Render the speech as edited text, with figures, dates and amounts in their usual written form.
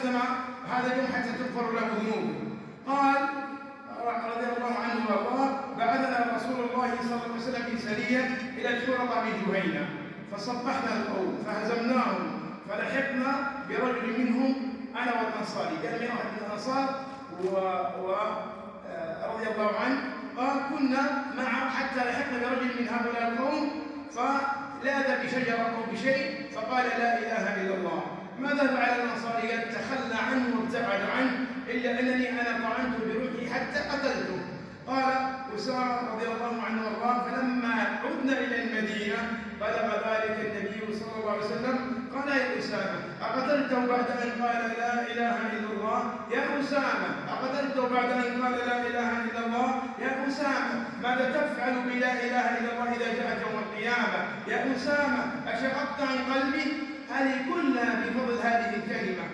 قدم هذا اليوم حتى تغفر له ذنوبه. قال رضي الله عنه وارضاه: بعثنا رسول الله صلى الله عليه وسلم في سريه الى الحرقه بجهينه، فصبحنا القوم فهزمناهم، فلحقنا برجل منهم انا والانصاري، كان من واحد من الانصار رضي الله عنه، قال: كنا معه حتى لحقنا برجل من هؤلاء القوم فلاذ بشجره او بشيء فقال: لا اله الا الله. ماذا فعل الانصاري؟ قال: تخلى عنه وابتعد عنه، الا انني انا طعنت برمحي حتى قتلته. قال أسامة رضي الله عنه وارضاه: فلما عدنا الى المدينه بلغ ذلك النبي صلى الله عليه وسلم، قال: يا أسامة أقتلته بعد أن قال لا إله إلا الله؟ يا أسامة أقتلته بعد أن قال لا إله إلا الله؟ يا أسامة ماذا تفعل بلا إله إلا الله إذا جاءت يوم القيامة؟ يا أسامة أشققت عن قلبي؟ هذه كلها بفضل هذه الكلمة.